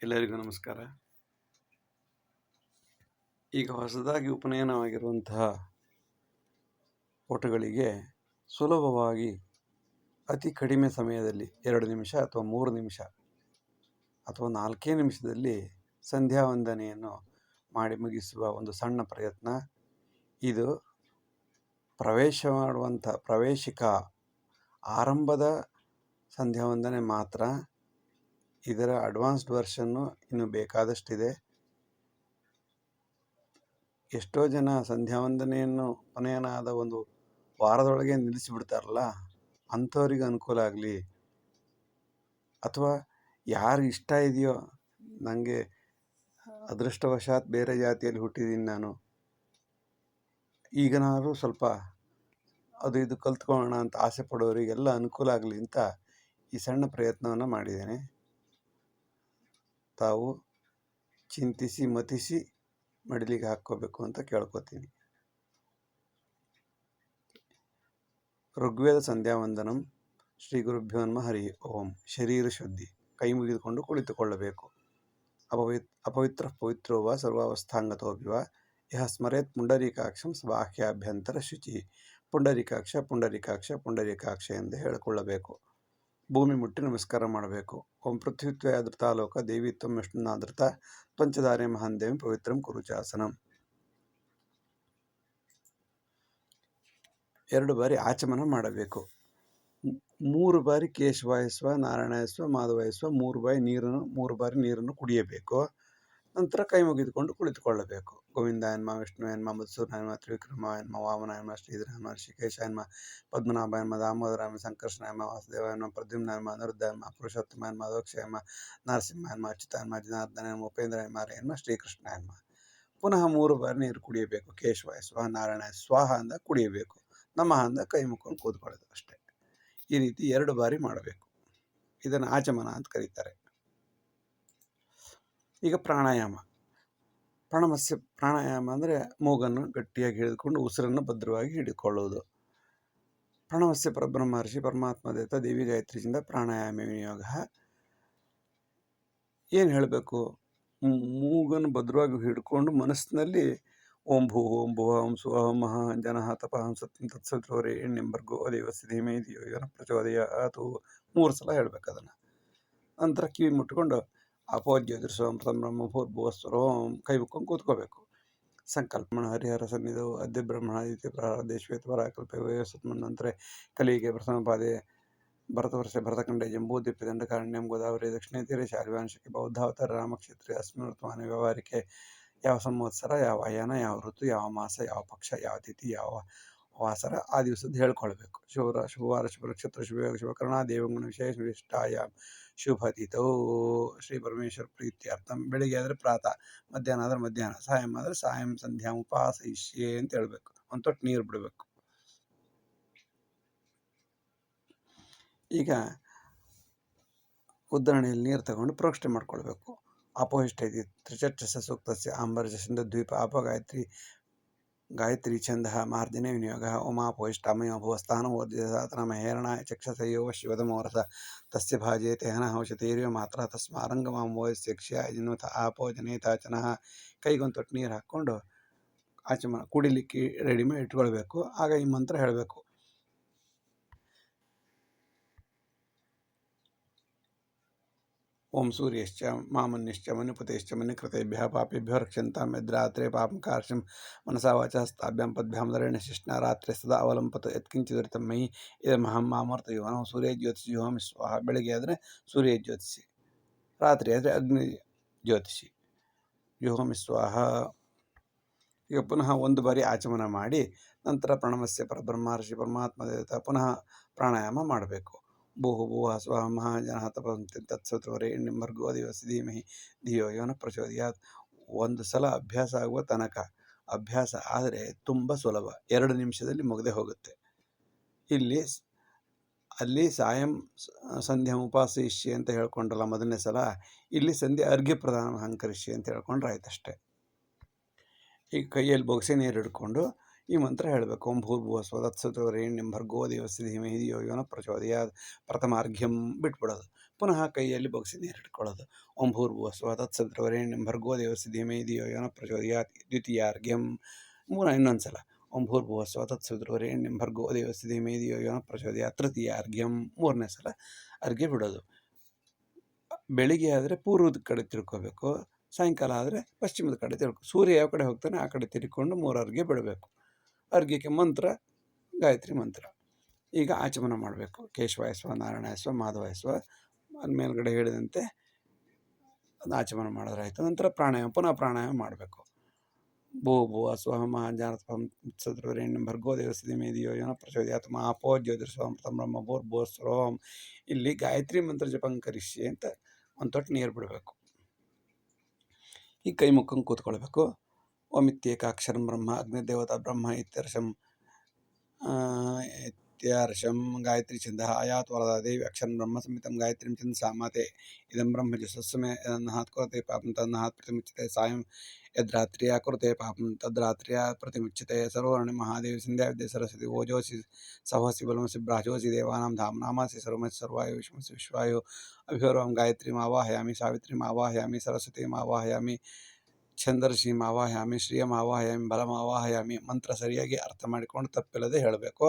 ಎಲ್ಲರಿಗೂ ನಮಸ್ಕಾರ. ಈಗ ಹೊಸದಾಗಿ ಉಪನಯನವಾಗಿರುವಂತಹ ಓಟಗಳಿಗೆ ಸುಲಭವಾಗಿ ಅತಿ ಕಡಿಮೆ ಸಮಯದಲ್ಲಿ 2 ನಿಮಿಷ ಅಥವಾ 3 ನಿಮಿಷ ಅಥವಾ 4 ನಿಮಿಷದಲ್ಲಿ ಸಂಧ್ಯಾ ವಂದನೆಯನ್ನು ಮಾಡಿ ಮುಗಿಸುವ ಒಂದು ಸಣ್ಣ ಪ್ರಯತ್ನ. ಇದು ಪ್ರವೇಶಿಕ ಆರಂಭದ ಸಂಧ್ಯಾ ವಂದನೆ ಮಾತ್ರ. ಇದರ ಅಡ್ವಾನ್ಸ್ಡ್ ವರ್ಷನ್ನು ಇನ್ನು ಬೇಕಾದಷ್ಟಿದೆ. ಎಷ್ಟೋ ಜನ ಸಂಧ್ಯಾ ವಂದನೆಯನ್ನು ಉಪನಯನ ಆದ ಒಂದು ವಾರದೊಳಗೆ ನಿಲ್ಲಿಸಿಬಿಡ್ತಾರಲ್ಲ, ಅಂಥವ್ರಿಗೆ ಅನುಕೂಲ ಆಗಲಿ. ಅಥವಾ ಯಾರಿಗೆ ಇಷ್ಟ ಇದೆಯೋ, ನನಗೆ ಅದೃಷ್ಟವಶಾತ್ ಬೇರೆ ಜಾತಿಯಲ್ಲಿ ಹುಟ್ಟಿದ್ದೀನಿ ನಾನು, ಈಗನಾದರೂ ಸ್ವಲ್ಪ ಅದು ಇದು ಕಲ್ತ್ಕೊಳ್ಳೋಣ ಅಂತ ಆಸೆ ಪಡೋರಿಗೆಲ್ಲ ಅನುಕೂಲ ಆಗಲಿ ಅಂತ ಈ ಸಣ್ಣ ಪ್ರಯತ್ನವನ್ನು ಮಾಡಿದ್ದೇನೆ. ತಾವು ಚಿಂತಿಸಿ ಮತಿಸಿ ಮಡಿಲಿಗೆ ಹಾಕ್ಕೋಬೇಕು ಅಂತ ಕೇಳ್ಕೊತೀನಿ. ಋಗ್ವೇದ ಸಂಧ್ಯಾ ವಂದನಂ. ಶ್ರೀ ಗುರುಭ್ಯೋ ನಮಃ. ಹರಿ ಓಂ. ಶರೀರ ಶುದ್ಧಿ. ಕೈ ಮುಗಿದುಕೊಂಡು ಕುಳಿತುಕೊಳ್ಳಬೇಕು. ಅಪವಿತ್ರ ಪವಿತ್ರೋ ವಾ ಸರ್ವಾವಸ್ಥಾಂಗತೋಪಿ ವಾ ಯಹ ಸ್ಮರೇತ್ ಪುಂಡರೀಕಾಕ್ಷಂ ಬಾಹ್ಯಾಭ್ಯಂತರ ಶುಚಿ. ಪುಂಡರೀಕಾಕ್ಷ ಪುಂಡರೀಕಾಕ್ಷ ಪುಂಡರೀಕಾಕ್ಷ ಎಂದು ಹೇಳಿಕೊಳ್ಳಬೇಕು. ಭೂಮಿ ಮುಟ್ಟಿ ನಮಸ್ಕಾರ ಮಾಡಬೇಕು. ಓಂ ಪೃಥ್ವಿತ್ವೇ ಅದೃತಾಲೋಕ ದೇವಿ ತ್ವಂ ವಿಷ್ಣುನಾದೃತ ಪಂಚಧಾರೆ ಮಹಾಂದೇವಿ ಪವಿತ್ರಂ ಕುರುಚಾಸನಂ. 2 ಬಾರಿ ಆಚಮನ ಮಾಡಬೇಕು. 3 ಬಾರಿ ಕೇಶವಾಯಸ್ವ, ನಾರಾಯಣಾಯಸ್ವ, ಮಾಧವಾಯಸ್ವ 3 ಬಾರಿ ನೀರನ್ನು ಕುಡಿಯಬೇಕು. ನಂತರ ಕೈ ಮುಗಿದುಕೊಂಡು ಕುಳಿತುಕೊಳ್ಳಬೇಕು. ಗೋವಿಂದಾಯನ್ಮ, ವಿಷ್ಣುಯನ್ಮ, ಮಧುಸೂದನಾಯನ್ಮ, ತ್ರಿವಿಕ್ರಮಾಯನ್ಮ, ವಾಮನಾಯನ್ಮ, ಶ್ರೀಧರಾಯನ್ಮ, ಋಷಿಕೇಶಾಯನ್ಮ, ಪದ್ಮನಾಭಾಯನ್ಮ, ದಾಮೋದರಾಯನ್ಮ, ಸಂಕರ್ಷಣಾಯನ್ಮ, ವಾಸುದೇವಾಯನ್ಮ, ಪ್ರದ್ಯುಮ್ನಾಯನ್ಮ, ಅನಿರುದ್ಧಾಯನ್ಮ, ಪುರುಷೋತ್ತಮಾಯನ್ಮ, ಅಧೋಕ್ಷಾಯನ್ಮ, ನರಸಿಂಹಾಯನ್ಮ, ಅಚ್ಯುತಾಯನ್ಮ, ಜನಾರ್ದನಯನ್ಮ, ಉಪೇಂದ್ರಾಯನ್ಮ, ಶ್ರೀಕೃಷ್ಣಾಯನ್ಮ. ಪುನಃ 3 ಬಾರಿ ನೀರು ಕುಡಿಯಬೇಕು. ಕೇಶವಾಯ ಸ್ವಾಹ, ನಾರಾಯಣ ಸ್ವಾಹ ಅಂದ ಕುಡಿಯಬೇಕು. ನಮಃ ಅಂದ ಕೈ ಮುಕ್ಕೊಂಡು ಕೂತ್ಕೊಳ್ಳೋದು ಅಷ್ಟೇ. ಈ ರೀತಿ 2 ಬಾರಿ ಮಾಡಬೇಕು. ಇದನ್ನು ಆಚಮನ ಅಂತ ಕರೀತಾರೆ. ಈಗ ಪ್ರಾಣಾಯಾಮ. ಪ್ರಾಣಾಯಾಮ ಅಂದರೆ ಮೂಗನ್ನು ಗಟ್ಟಿಯಾಗಿ ಹಿಡಿದುಕೊಂಡು ಉಸಿರನ್ನು ಭದ್ರವಾಗಿ ಹಿಡಿದುಕೊಳ್ಳುವುದು. ಪ್ರಣವಸ್ಯ ಪರಬ್ರಹ್ಮ ಮಹರ್ಷಿ ಪರಮಾತ್ಮ ದೇವತಾ ದೇವಿ ಗಾಯತ್ರಿಯಿಂದ ಪ್ರಾಣಾಯಾಮ ವಿನಿಯೋಗ. ಏನು ಹೇಳಬೇಕು? ಮೂಗನ್ನು ಭದ್ರವಾಗಿ ಹಿಡ್ಕೊಂಡು ಮನಸ್ಸಿನಲ್ಲಿ ಓಂ ಭೂ ಓಂ ಭುವ ಓಂ ಸುವ ಓಂ ಮಹಾ ಜನಃ ತಪಃ ಸತ್ಯಂ ತತ್ಸವಿತುರ್ವರೆ ಎಣ್ಣೆಂಬರ್ಗೋ ದೇವಸ್ಯ ಧೀಮಹಿ ಧಿಯೋ ಯೋ ನಃ ಪ್ರಚೋದಯಾತ್ 3 ಸಲ ಹೇಳ್ಬೇಕು ಅದನ್ನು. ನಂತರ ಕಿವಿ ಮುಟ್ಕೊಂಡು ಅಪೋಜ್ಯೋತಿರ್ಸೋಂ ಬ್ರಹ್ಮ ಭೂರ್ಭುವಸ್ವರೋಂ ಕೈ ಮುಕ್ಕೊಂಡು ಕೂತ್ಕೋಬೇಕು. ಸಂಕಲ್ಪಣ ಹರಿಹರ ಸನ್ನಿಧೌ ಅದ್ಯ ಬ್ರಹ್ಮಣಾದಿತ್ಯ ಪ್ರಾರಬ್ಧೇ ಶ್ವೇತಪರಾಕಲ್ಪೆ ವಯೋಸತ್ಮನ್ವಂತರೆ ಕಲಿಯುಗೆ ಪ್ರಥಮ ಪಾದೆ ಭರತವರ್ಷೆ ಭರತಖಂಡೇ ಜಂಬೂದ್ವೀಪೆ ದಂಡಕಾರಣ್ಯಂ ಗೋದಾವರಿ ದಕ್ಷಿಣೇ ತೀರೆ ಶಾಲ್ವಾಂಶಕ್ಕೆ ಬೌದ್ಧಾವತಾರ ರಾಮಕ್ಷೇತ್ರೆ ಅಸ್ಮಿನ್ ಋತುಮಾನ ವ್ಯವಹಾರಿಕೆ. ಯಾವ ಸಂವತ್ಸರ, ಯಾವ ಅಯಾನ, ಯಾವ ಋತು, ಯಾವ ಮಾಸ, ಯಾವ ಪಕ್ಷ, ಯಾವ ತಿಥಿ, ಯಾವ ವಾಸರ ಆ ದಿವಸದ್ದು ಹೇಳ್ಕೊಳ್ಬೇಕು. ಶುಭವಾರ, ಶುಭ ನಕ್ಷತ್ರ, ಶುಭಯೋಗ, ಶುಭಕರಣ, ದೇವಂಗುಣ ವಿಶೇಷ ವಿಶಿಷ್ಟಾಯಾಮ್ ಶುಭತಿಥೌ. ಶ್ರೀ ಪರಮೇಶ್ವರ ಪ್ರೀತ್ಯರ್ಥಂ. ಬೆಳಿಗ್ಗೆ ಆದರೆ ಪ್ರಾತಃ, ಮಧ್ಯಾಹ್ನ ಆದರೆ ಮಧ್ಯಾಹ್ನ, ಸಾಯಂ ಆದರೆ ಸಾಯಂ ಸಂಧ್ಯಾ ಉಪಾಸಯಿಷ್ಯೆ ಅಂತ ಹೇಳ್ಬೇಕು. ಒಂದು ತೊಟ್ಟು ನೀರು ಬಿಡಬೇಕು. ಈಗ ಉದ್ದರಣೆಯಲ್ಲಿ ನೀರು ತಗೊಂಡು ಪ್ರೋಕ್ಷಣೆ ಮಾಡ್ಕೊಳ್ಬೇಕು. ಅಪೋಹಿಷ್ಠ ಇತಿ ತ್ರಿಚಕ್ಷಸ ಸೂಕ್ತಸ್ಯ ಆಂಬರ್ಜ ಸಿಂಧದ್ವೀಪ ಆಪ ಗಾಯತ್ರಿ ಛಂದ ಮಾರ್ಜನೆ ವಿನಿಯೋಗ. ಉಮಾಪೋಹಿಷ್ಠಾಮಯ ಭುವಸ್ಥಾನ ಓರ್ಜಿತಾತನ ಮಹೇರಣಾಯ ಚಕ್ಷಸೆಯೋ ಶಿವತಮೋರಸ ತಸ್ಯ ಭಾಜೇತೆ ಹನಃ ಔಷಧೀರ್ಯ ಮಾತ್ರ ತಸ್ಮಾರಂಗಮಾಂಬೋಯಸ್ಯ ಕ್ಷಯಾಯ ಜಿನ್ವತ ಆಪೋ ಜನೇತಾಚನಃ. ಕೈಗೊಂದು ತೊಟ್ಟು ನೀರು ಹಾಕ್ಕೊಂಡು ಆಚಮನ ಕುಡಿಲಿಕ್ಕೆ ರೆಡಿ ಮಾಡಿ ಇಟ್ಕೊಳ್ಬೇಕು. ಆಗ ಈ ಮಂತ್ರ ಹೇಳಬೇಕು. ಓಂ ಸೂರ್ಯಶ್ಚ ಮಾಮನ್ಯಶ್ಚ ಮನುಪತೇಶ್ಚ ಮನ್ಯಕೃತೇಭ್ಯಃ ಪಾಪೇಭ್ಯೋ ರಕ್ಷಂತಾಂ ಯದ್ರಾತ್ರೆ ಪಾಪಂ ಕಾರ್ಷ್ಯಂ ಮನಸಾ ವಾಚಾ ಹಸ್ತಾಭ್ಯಾಂ ಪದ್ಭ್ಯಾಂ ಧರೇಣ ಶಿಷ್ಣಾ ರಾತ್ರೆ ಸದಾ ಅವಲಂಪತ ಯತ್ಕಿಂಚಿದುರಿತಂ ಮಯಿ ಇದಮಹಂ ಮಾಮರ್ತ ಯುವನಃ. ಸೂರ್ಯ ಜ್ಯೋತಿಷಿ ಜುಹೋಮಿ ಸ್ವಾಹ. ಬೆಳಗ್ಗೆ ಆದರೆ ಸೂರ್ಯ ಜ್ಯೋತಿಷಿ, ರಾತ್ರಿ ಆದರೆ ಅಗ್ನಿ ಜ್ಯೋತಿಷಿ ಜುಹೋಮಿ ಸ್ವಾಹ. ಈಗ ಪುನಃ 1 ಬಾರಿ ಆಚಮನ ಮಾಡಿ ನಂತರ ಪ್ರಣವಸ್ಯ ಪರಬ್ರಹ್ಮ ಮಹರ್ಷಿ ಪರಮಾತ್ಮ ದೇವತಾ ಪುನಃ ಪ್ರಾಣಾಯಾಮ ಮಾಡಬೇಕು. ಭೂಹು ಭುವ ಸ್ವಹ ಮಹಾ ಜನಃ ತಪಃ ತತ್ಸವಿತುರ್ವರೆ ಎಣ್ಣೆಂಬರ್ಗೋ ದೇವಸ್ಯ ಧೀಮಹಿ ಧಿಯೋ ಯೋ ನಃ ಪ್ರಚೋದಯಾತ್. 1 ಸಲ ಅಭ್ಯಾಸ ಆಗುವ ತನಕ. ಅಭ್ಯಾಸ ಆದರೆ ತುಂಬ ಸುಲಭ, 2 ನಿಮಿಷದಲ್ಲಿ ಮುಗದೆ ಹೋಗುತ್ತೆ. ಅಲ್ಲಿ ಸಾಯಂ ಸಂಧ್ಯಾ ಉಪಾಸಯಿಷ್ಯೆ ಅಂತ ಹೇಳ್ಕೊಂಡ್ರಲ್ಲ ಮೊದಲನೇ ಸಲ, ಇಲ್ಲಿ ಸಂಧ್ಯಾ ಅರ್ಘ್ಯ ಪ್ರದಾನ ಅಹಂಕರಿಷ್ಯೆ ಅಂತ ಹೇಳ್ಕೊಂಡ್ರೆ ಆಯ್ತಷ್ಟೆ. ಈಗ ಕೈಯಲ್ಲಿ ಬೊಗಸೆ ನೀರು ಹಿಡ್ಕೊಂಡು ಈ ಮಂತ್ರ ಹೇಳಬೇಕು. ಓಂ ಭೂರ್ಭುವ ಸ್ವದತ್ಸವಿತುರ್ವರೆಣ್ಯಂ ಭರ್ಗೋ ದೇವಸ್ಯ ಧೀಮಹಿ ಧಿಯೋ ಯೋ ನಃ ಪ್ರಚೋದಯಾತ್. ಪ್ರಥಮ ಅರ್ಘ್ಯಂ ಬಿಟ್ಬಿಡೋದು. ಪುನಃ ಕೈಯಲ್ಲಿ ಬಗ್ಸಿ ನೀರಿಟ್ಕೊಳ್ಳೋದು. ಓಂ ಭೂರ್ಭುವಸ್ಸುವಃ ತತ್ಸವಿತುರ್ವರೆಣ್ಯಂ ಭರ್ಗೋ ದೇವಸ್ಯ ಧೀಮಹಿ ಧಿಯೋ ಯೋ ನಃ ಪ್ರಚೋದಯಾತ್ ದ್ವಿತೀಯಾರ್ಘ್ಯಂ. ಇನ್ನೊಂದು ಸಲ ಓಂ ಭೂರ್ಭುವಸ್ಸುವಃ ತತ್ಸವಿತುರ್ವರೆಣ್ಯಂ ಭರ್ಗೋ ದೇವಸ್ಯ ಧೀಮಹಿ ಧಿಯೋ ಯೋ ನಃ ಪ್ರಚೋದಯಾತ್ ತೃತೀಯಾರ್ಘ್ಯಂ. ಮೂರನೇ ಸಲ ಅರ್ಘ್ಯ ಬಿಡೋದು. ಬೆಳಿಗ್ಗೆ ಆದರೆ ಪೂರ್ವದ ಕಡೆ ತಿರ್ಕೋಬೇಕು, ಸಾಯಂಕಾಲ ಆದರೆ ಪಶ್ಚಿಮದ ಕಡೆ ಸೂರ್ಯ ಯಾವ ಕಡೆ ಹೋಗ್ತಾನೆ ಆ ಕಡೆ ತಿರ್ಕೊಂಡು 3 ಅರ್ಘ್ಯ ಬಿಡಬೇಕು. ಅರ್ಘ್ಯಕ್ಕೆ ಮಂತ್ರ ಗಾಯತ್ರಿ ಮಂತ್ರ. ಈಗ ಆಚಮನ ಮಾಡಬೇಕು. ಕೇಶವಾಯ ಸ್ವ, ನಾರಾಯಣಾಯ ಸ್ವ, ಮಾಧವಾಯ ಸ್ವ ಮೇಲ್ಗಡೆ ಹೇಳಿದಂತೆ ಆಚಮನ ಮಾಡಿದ್ರಾಯ್ತು. ನಂತರ ಪ್ರಾಣಾಯಾಮ, ಪುನಃ ಪ್ರಾಣಾಯಾಮ ಮಾಡಬೇಕು. ಭೂ ಭುವ ಸ್ವಹ ಮಹಾಜಾನತ್ವಂ ಸದ್ರವರೇಣ್ಯಂ ಭರ್ಗೋ ದೇವಸ್ಯ ಧೀಮಹಿ ಧಿಯೋ ಯೋ ನಃ ಪ್ರಚೋದಯಾತ್ ಮಾಪೋ ಜ್ಯೋತಿರ್ಸ್ವಾಮೃತಂ ಬ್ರಹ್ಮ ಭೂರ್ಭುವಸ್ವರೋಂ. ಇಲ್ಲಿ ಗಾಯತ್ರಿ ಮಂತ್ರ ಜಪಂ ಕರಿಷ್ಯೆ ಅಂತ ಒಂದು ತೊಟ್ಟು ನೀರು ಬಿಡಬೇಕು. ಈ ಕೈ ಮುಕ್ಕಂಗೆ ಕೂತ್ಕೊಳ್ಬೇಕು. ಓಮಿತ್ಯೇಕಾಕ್ಷರಂ ಬ್ರಹ್ಮ ಅಗ್ನಿದೇವತಾ ಬ್ರಹ್ಮ ಇತ್ಯರ್ಷಂ ಗಾಯತ್ರಿ ಛಂದ ಆಯಾತ್ ವರದಾ ದೇವಿ ಅಕ್ಷರಂ ಬ್ರಹ್ಮ ಸಂಹಿತಂ ಗಾಯತ್ರಿಂ ಛಂದ ಸಾಮಾತೆ ಇದಂ ಬ್ರಹ್ಮ ಜಸಸ್ಸಮೆ ನಹಾತ್ ಕುರುತೆ ಪಾಪಂ ತನ್ನಹಾತ್ ಪ್ರತಿಮುಚ್ಯತೆ ಸಾಯಂ ಯದ್ರಾತ್ರಿಯ ಕುರುತೆ ಪಾಪಂ ತದ್ರಾತ್ರಿಯ ಪ್ರತಿಮುಚ್ಯತೆ. ಸರ್ವರ್ಣಿ ಮಹಾದೇವಿ ಸಂಧ್ಯಾ ವಿದ್ಯೆ ಸರಸ್ವತಿ ಓಜೋಸಿ ಸಹೋಸಿ ಬಲಮಸಿ ಬ್ರಾಜೋಸಿ ದೇವಾನಾಂ ಧಾಮನಾಮಾಸಿ ಸರ್ವಮಸಿ ಸರ್ವಾಯು ವಿಶ್ವಮಸಿ ವಿಶ್ವಾಯು. ಅಭಿಹೋರಂ ಗಾಯತ್ರಿಂ ಆವಾಹಯಾಮಿ, ಸಾವಿತ್ರಿಂ ಆವಾಹಯಾಮಿ, ಸರಸ್ವತೀಂ ಆವಾಹಯಾಮಿ, ಛಂದರ್ಷಿಂ ಆವಾಹಯಾಮಿ, ಶ್ರಿಯಂ ಆವಾಹಯಾಮಿ, ಬಲಂ ಆವಾಹಯಾಮಿ. ಮಂತ್ರ ಸರಿಯಾಗಿ ಅರ್ಥ ಮಾಡಿಕೊಂಡು ತಪ್ಪಿಲ್ಲದೆ ಹೇಳಬೇಕು.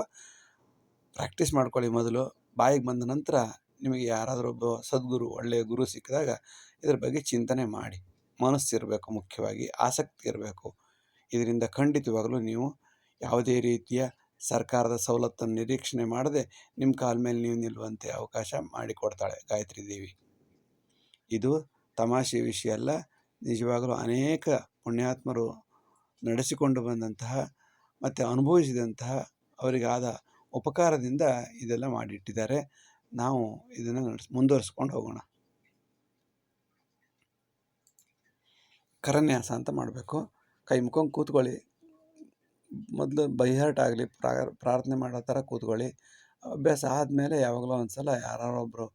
ಪ್ರಾಕ್ಟೀಸ್ ಮಾಡ್ಕೊಳ್ಳಿ. ಮೊದಲು ಬಾಯಿಗೆ ಬಂದ ನಂತರ ನಿಮಗೆ ಯಾರಾದರೂ ಒಬ್ಬ ಸದ್ಗುರು, ಒಳ್ಳೆಯ ಗುರು ಸಿಕ್ಕಿದಾಗ ಇದ್ರ ಬಗ್ಗೆ ಚಿಂತನೆ ಮಾಡಿ. ಮನಸ್ಸಿರಬೇಕು, ಮುಖ್ಯವಾಗಿ ಆಸಕ್ತಿ ಇರಬೇಕು. ಇದರಿಂದ ಖಂಡಿತವಾಗಲೂ ನೀವು ಯಾವುದೇ ರೀತಿಯ ಸರ್ಕಾರದ ಸವಲತ್ತನ್ನು ನಿರೀಕ್ಷಣೆ ಮಾಡದೆ ನಿಮ್ಮ ಕಾಲ ಮೇಲೆ ನೀವು ನಿಲ್ಲುವಂತೆ ಅವಕಾಶ ಮಾಡಿಕೊಡ್ತಾಳೆ ಗಾಯತ್ರಿ ದೇವಿ. ಇದು ತಮಾಷೆ ವಿಷಯ ಅಲ್ಲ. ನಿಜವಾಗಲೂ ಅನೇಕ ಪುಣ್ಯಾತ್ಮರು ನಡೆಸಿಕೊಂಡು ಬಂದಂತಹ ಮತ್ತು ಅನುಭವಿಸಿದಂತಹ ಅವರಿಗಾದ ಉಪಕಾರದಿಂದ ಇದೆಲ್ಲ ಮಾಡಿಟ್ಟಿದ್ದಾರೆ. ನಾವು ಇದನ್ನು ಮುಂದುವರಿಸ್ಕೊಂಡು ಹೋಗೋಣ. ಕರನ್ಯಾಸ ಅಂತ ಮಾಡಬೇಕು. ಕೈ ಮುಖಂಗೆ ಕೂತ್ಕೊಳ್ಳಿ. ಮೊದಲು ಬೈಹಾರ್ಟ್ ಆಗಲಿ ಪ್ರಾರ್ಥನೆ ಮಾಡೋ ಥರ ಕೂತ್ಕೊಳ್ಳಿ. ಅಭ್ಯಾಸ ಆದಮೇಲೆ ಯಾವಾಗಲೂ ಒಂದು ಸಲ ಯಾರೊಬ್ಬರು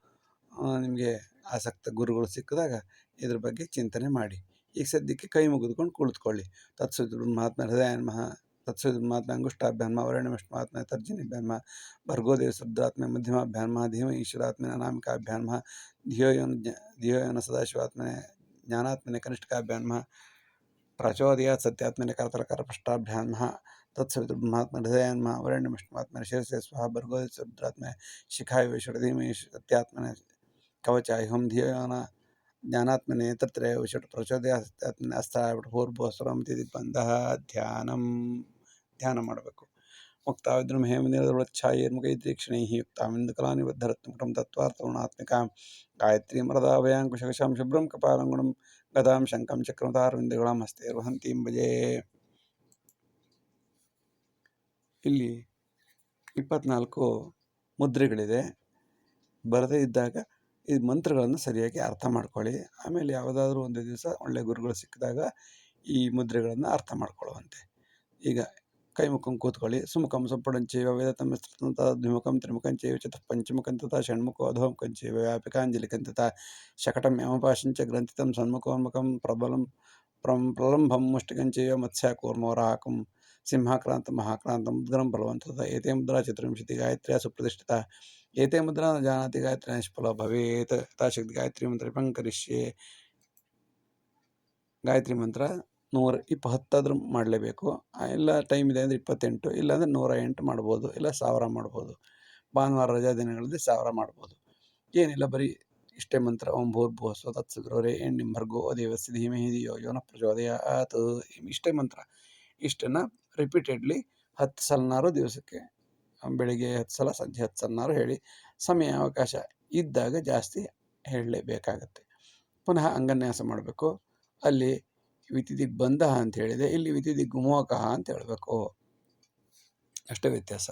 ನಿಮಗೆ ಆಸಕ್ತ ಗುರುಗಳು ಸಿಕ್ಕಿದಾಗ ಇದ್ರ ಬಗ್ಗೆ ಚಿಂತನೆ ಮಾಡಿ. ಈಗ ಸದ್ಯಕ್ಕೆ ಕೈ ಮುಗಿದುಕೊಂಡು ಕುಳಿತುಕೊಳ್ಳಿ. ತತ್ಸವಿತುರ್ಬ್ರಹ್ಮಾತ್ಮ ಹೃದಯಾನ್ಮಃ ತತ್ಸವಿತುರ್ಬ್ರಹ್ಮಾತ್ಮ ಅಂಗುಷ್ಟಾಭ್ಯಾನ್ಮ ವರೇಣ್ಯಮಷ್ಟಾತ್ಮ ತರ್ಜನಿಭ್ಯಾನ್ಮ ಭರ್ಗೋ ದೇವಸರುದ್ರಾತ್ಮ ಮಧ್ಯಮಾಭ್ಯಾನ್ಮ ಧೀಮಹಿ ಈಶ್ವರಾತ್ಮನೆ ಅನಾಮಿಕಾಭ್ಯಾನ್ಮ ಧಿಯೋ ಯೋ ನಃ ಸದಾಶಿವಾತ್ಮನೆ ಜ್ಞಾನಾತ್ಮನೆ ಕನಿಷ್ಠಿಕಾಭ್ಯಾನ್ಮ ಪ್ರಚೋದಯಾತ್ ಸತ್ಯಾತ್ಮನೆ ಕರತಲಕರಪೃಷ್ಠಾಭ್ಯಾನ್ಮ ತತ್ಸವಿತುರ್ಬ್ರಹ್ಮಾತ್ಮ ಹೃದಯಾನ್ಮ ವರೇಣ್ಯಮಷ್ಟಾತ್ಮನೆ ಶಿರಸೆ ಸ್ವಹ ಭರ್ಗೋ ದೇವಸರುದ್ರಾತ್ಮ ಶಿಖಾಯ ವಿಶ್ವ ಧೀಮಹಿ ಸತ್ಯಾತ್ಮನೆ ಕವಚಾಯ ಹಂ ಧಿಯೋ ಯೋ ನಃ ಜ್ಞಾನಾತ್ಮನೆ ತತ್ರಯ ವಿಷಟ್ ಪ್ರಚೋದಯಾತ್ಮನೆ ಅಸ್ಥಾಯ ಭೂರ್ಭುವಸ್ವರಂ ಬಂಧ. ಧ್ಯಾನ ಮಾಡಬೇಕು. ಮುಕ್ತಾವಿದ್ರಂ ಹೇಮನಿರದೊಳಚ್ಛಾಯೇರ್ಮುಖೈತ್ರೀಕ್ಷಣೈ ಯುಕ್ತಾಮಿಂದಕಲಾನಿಬದ್ಧರತ್ನಕುಟಂ ತತ್ವಾರ್ಥಗುಣಾತ್ಮಿಕಾಂ ಗಾಯತ್ರೀಂ ವರದಾಭಯಾಂಕುಶಕಶಾಂ ಶುಭ್ರಂ ಕಪಾಲಂಗುಣಂ ಗದಾಂ ಶಂಖಂ ಚಕ್ರಮತಾರವಿಂದಗಳಾಂ ಹಸ್ತೈರ್ವಹಂತೀಂ ಭಜೆ. ಇಲ್ಲಿ 24 ಮುದ್ರೆಗಳಿದೆ. ಬರದೇ ಇದ್ದಾಗ ಈ ಮಂತ್ರಗಳನ್ನು ಸರಿಯಾಗಿ ಅರ್ಥ ಮಾಡ್ಕೊಳ್ಳಿ. ಆಮೇಲೆ ಯಾವುದಾದ್ರೂ ಒಂದು ದಿವಸ ಒಳ್ಳೆಯ ಗುರುಗಳು ಸಿಕ್ಕಿದಾಗ ಈ ಮುದ್ರೆಗಳನ್ನು ಅರ್ಥ ಮಾಡ್ಕೊಳ್ಳುವಂತೆ. ಈಗ ಕೈ ಮುಖಂ ಕೂತ್ಕೊಳ್ಳಿ. ಸುಮುಖಂ ಸುಪ್ಪಡಂಚೈವ ವೇದತಂ ವಿಸ್ತೃತಂ ತದ್ವಿಮುಖಂ ತ್ರಿಮುಖಂಚೈವ ಚತುಃ ಪಂಚಮುಖಂ ತಥಾ ಷಣ್ಮುಖೋ ಅಧೋಮುಖಂಚೈವ ವ್ಯಾಪಿಕಾಂಜಲಿಕಂ ತಥಾ ಶಕಟಂ ಯಮಪಾಶಂಚ ಗ್ರಂಥಿತಂ ಸನ್ಮುಖೋನ್ಮುಖಂ ಪ್ರಬಲಂ ಪ್ರಲಂಬಂ ಮುಷ್ಟಿಕಂಚೈವ ಮತ್ಸ್ಯಾಕೂರ್ಮವರಾಹಕಂ ಸಿಂಹಾಕ್ರಾಂತ ಮಹಾಕ್ರಾಂತ ಮುದ್ಗರಂ ಬಲವಂತ ಏತೇ ಮುದ್ರಾ ಚತುರ್ವಿಂಶತಿ ಗಾಯತ್ರ್ಯ ಸುಪ್ರತಿಷ್ಠಿತ ಏತೇ ಮುದ್ರಾ ನ ಜಾನಾತಿ ಗಾಯತ್ರ್ಯ ನಿಷ್ಫಲ ಭವೇತ್. ಯಥಾಶಕ್ತಿ ಗಾಯತ್ರಿ ಮಂತ್ರ ಪಂಕರಿಷ್ಯೆ. ಗಾಯತ್ರಿ ಮಂತ್ರ 120 ಮಾಡಲೇಬೇಕು. ಇಲ್ಲ ಟೈಮ್ ಇದೆ ಅಂದರೆ 28, ಇಲ್ಲಾಂದರೆ 108 ಮಾಡ್ಬೋದು, ಇಲ್ಲ 1000 ಮಾಡ್ಬೋದು. ಭಾನುವಾರ ರಜಾ ದಿನಗಳಲ್ಲಿ 1000 ಮಾಡ್ಬೋದು. ಏನಿಲ್ಲ, ಬರೀ ಇಷ್ಟೇ ಮಂತ್ರ. ಓಂ ಭೂರ್ಭುವಸ್ಸುವಃ ತತ್ಸವಿತುರ್ವರೆಣ್ಯಂ ಭರ್ಗೋ ದೇವಸ್ಯ ಧೀಮಹಿ ಧಿಯೋ ಯೋ ನಃ ಪ್ರಚೋದಯಾತ್. ಇಷ್ಟೇ ಮಂತ್ರ. ಇಷ್ಟನ್ನು ರಿಪೀಟೆಡ್ಲಿ 10 ಸಲನಾರು ದಿವಸಕ್ಕೆ, ಬೆಳಿಗ್ಗೆ 10 ಸಲ, ಸಂಜೆ 10 ಸಲನಾರು ಹೇಳಿ. ಸಮಯ ಅವಕಾಶ ಇದ್ದಾಗ ಜಾಸ್ತಿ ಹೇಳಲೇಬೇಕಾಗತ್ತೆ. ಪುನಃ ಅಂಗನ್ಯಾಸ ಮಾಡಬೇಕು. ಅಲ್ಲಿ ವಿತಿದಿಗ್ಬಂಧ ಅಂತ ಹೇಳಿದೆ, ಇಲ್ಲಿ ವಿತಿದಿಗ್ಮೋಕ ಅಂತ ಹೇಳಬೇಕು. ಅಷ್ಟೇ ವ್ಯತ್ಯಾಸ.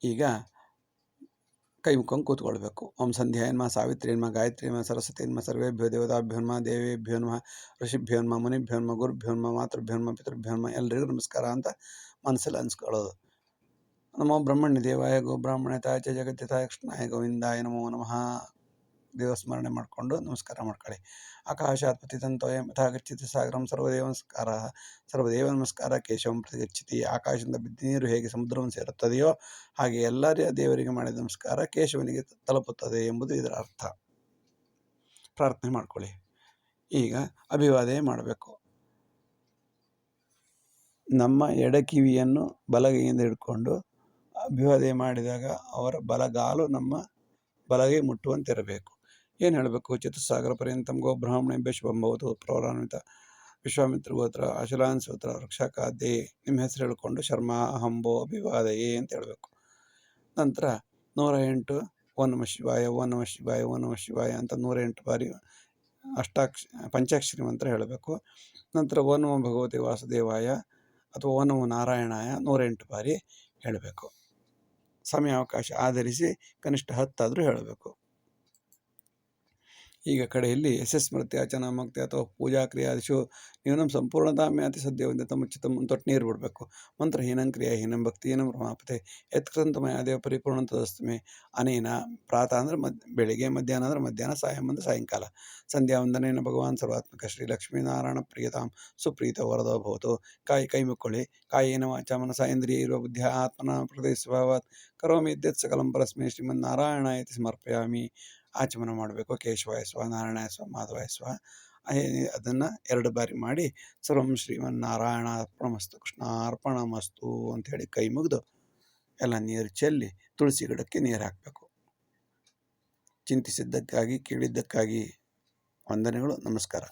ಈಗ ಕೈ ಮುಖಂಗೆ ಕೂತ್ಕೊಳ್ಬೇಕು. ಓಂ ಸಂಧ್ಯಾಯನ್ಮ ಸಾವಿತ್ರಿಯನ್ಮ ಗಾಯತ್ರಿಯನ್ಮ ಸರಸ್ವತಿಯನ್ಮ ಸರ್ವೇಭ್ಯೋ ದೇವತಾಭ್ಯೋನ್ಮ ದೇವೇಭ್ಯೋನ್ಮ ಋಷಿಭ್ಯೋನ್ಮ ಮುನಿಭ್ಯೋನ್ಮ ಗುರುಭ್ಯೋನ್ಮ ಮಾತೃಭ್ಯೋನ್ಮ ಪಿತೃಭ್ಯೋನ್ಮ ಎಲ್ರಿಗೂ ನಮಸ್ಕಾರ ಅಂತ ಮನಸ್ಸಲ್ಲಿ ಅನ್ಸ್ಕೊಳ್ಳೋದು. ನಮೋ ಬ್ರಹ್ಮಣ್ಯ ದೇವಾಯ ಗೋ ಬ್ರಾಹ್ಮಣ್ಯತಾಯ ಚ ಜಗದ್ಯತಾಯ ಕೃಷ್ಣಾಯ ಗೋವಿಂದಾಯ ನಮೋ ನಮಃ. ದೇವಸ್ಮರಣೆ ಮಾಡಿಕೊಂಡು ನಮಸ್ಕಾರ ಮಾಡ್ಕೊಳ್ಳಿ. ಆಕಾಶಾತ್ ಪತಿತಂ ತೋಯಂ ಯಥಾ ಗಚ್ಚತಿ ಸಾಗರಂ ಸರ್ವದೇವ ನಮಸ್ಕಾರ. ಸರ್ವದೇವ ನಮಸ್ಕಾರ ಕೇಶವಂ ಪ್ರತಿ ಗಚ್ಚತಿ. ಆಕಾಶದಿಂದ ಬಿದ್ದ ನೀರು ಹೇಗೆ ಸಮುದ್ರವನ್ನು ಸೇರುತ್ತದೆಯೋ ಹಾಗೆ ಎಲ್ಲ ದೇವರಿಗೆ ಮಾಡಿದ ನಮಸ್ಕಾರ ಕೇಶವನಿಗೆ ತಲುಪುತ್ತದೆ ಎಂಬುದು ಇದರ ಅರ್ಥ. ಪ್ರಾರ್ಥನೆ ಮಾಡ್ಕೊಳ್ಳಿ. ಈಗ ಅಭಿವಾದನೆ ಮಾಡಬೇಕು. ನಮ್ಮ ಎಡಕಿವಿಯನ್ನು ಬಲಗೈಯಿಂದ ಹಿಡ್ಕೊಂಡು ಅಭಿವಾದನೆ ಮಾಡಿದಾಗ ಅವರ ಬಲಗಾಲು ನಮ್ಮ ಬಲಗೈ ಮುಟ್ಟುವಂತಿರಬೇಕು. ಏನು ಹೇಳಬೇಕು? ಚತುಸ್ಸಾಗರ ಪರ್ಯಂತಂ ಗೋ ಬ್ರಾಹ್ಮಣೇಭ್ಯ ಶುಭಂ ಭವತು ಪ್ರವರಾನ್ವಿತ ವಿಶ್ವಾಮಿತ್ರ ಗೋತ್ರ ಅಶಲಾನ್ ಸೂತ್ರ ವೃಕ್ಷಕಾದ್ಯೆ. ನಿಮ್ಮ ಹೆಸರು ಹೇಳ್ಕೊಂಡು ಶರ್ಮಾ ಹಂಬೋ ಅಭಿವಾದಯೇ ಅಂತ ಹೇಳಬೇಕು. ನಂತರ 108 ಓಂ ನಮಃ ಶಿವಾಯ ಓಂ ನಮಃ ಶಿವಾಯ ಓಂ ನಮಃ ಶಿವಾಯ ಅಂತ 108 ಬಾರಿ ಪಂಚಾಕ್ಷರಿ ಮಂತ್ರ ಹೇಳಬೇಕು. ನಂತರ ಓಂ ನಮೋ ಭಗವತೆ ವಾಸುದೇವಾಯ ಅಥವಾ ಓಂ ನಮೋ ನಾರಾಯಣಾಯ 108 ಬಾರಿ ಹೇಳಬೇಕು. ಸಮಯಾವಕಾಶ ಆಧರಿಸಿ ಕನಿಷ್ಠ 10 ಆದರೂ ಹೇಳಬೇಕು. ಈಗ ಕಡೆಯಲ್ಲಿ ಯಶಸ್ಮೃತಿ ಅಚನ ಮುಕ್ತಿ ಅಥವಾ ಪೂಜಾ ಕ್ರಿಯಾದಿಶು ನ್ಯೂನಂ ಸಂಪೂರ್ಣತಾಮ್ಯಾತಿ ಸದ್ಯ ವಂದಿತ ಮುಚ್ಚಿತ ತೊಟ್ಟು ನೀರು ಬಿಡಬೇಕು. ಮಂತ್ರಹೀನಂ ಕ್ರಿಯಾಹೀನಂ ಭಕ್ತಿಹೀನಂ ರಮಾಪತೆ ಯತ್ಕೃತಂತಮಯಾದೇವ ಪರಿಪೂರ್ಣ ತದಸ್ತಮೆ. ಅನೇನ ಪ್ರಾತಃ ಅಂದರೆ ಬೆಳಿಗ್ಗೆ, ಮಧ್ಯಾಹ್ನ ಅಂದರೆ ಮಧ್ಯಾಹ್ನ, ಸಾಯಂ ಅಂದರೆ ಸಾಯಂಕಾಲ. ಸಂಧ್ಯಾ ವಂದನೇನ ಭಗವಾನ್ ಸರ್ವಾತ್ಮಕ ಶ್ರೀ ಲಕ್ಷ್ಮೀನಾರಾಯಣ ಪ್ರಿಯತಾಂ ಸುಪ್ರೀತ ವರದೋ ಭವತು. ಕೈ ಮುಕ್ಕೊಳ್ಳಿ. ಕಾಯೇನ ವಾಚಾ ಮನಸಾ ಇಂದ್ರಿಯೈರ್ವಾ ಬುದ್ಧ್ಯಾ ಆತ್ಮನಾ ಪ್ರಕೃತಿ ಸ್ವಭಾವಾತ್ ಕರೋಮಿ ಯದ್ಯತ್ ಸಕಲಂ ಪರಸ್ಮೈ ಶ್ರೀಮನ್ನಾರಾಯಣಾಯ ಇತಿ ಸಮರ್ಪಯಾಮಿ. ಆಚಮನ ಮಾಡಬೇಕು. ಕೇಶವಾಯ ಸ್ವ, ನಾರಾಯಣಾಯ ಸ್ವ, ಮಾಧವಾಯ ಸ್ವ. ಅದನ್ನು 2 ಬಾರಿ ಮಾಡಿ ಸರ್ವಂ ಶ್ರೀಮನ್ನಾರಾಯಣ ಅರ್ಪಣಮಸ್ತು ಕೃಷ್ಣಾರ್ಪಣಮಸ್ತು ಅಂಥೇಳಿ ಕೈ ಮುಗಿದು ಎಲ್ಲ ನೀರು ಚೆಲ್ಲಿ ತುಳಸಿ ಗಿಡಕ್ಕೆ ನೀರು ಹಾಕಬೇಕು. ಚಿಂತಿಸಿದ್ದಕ್ಕಾಗಿ ಕೇಳಿದ್ದಕ್ಕಾಗಿ ವಂದನೆಗಳು. ನಮಸ್ಕಾರ.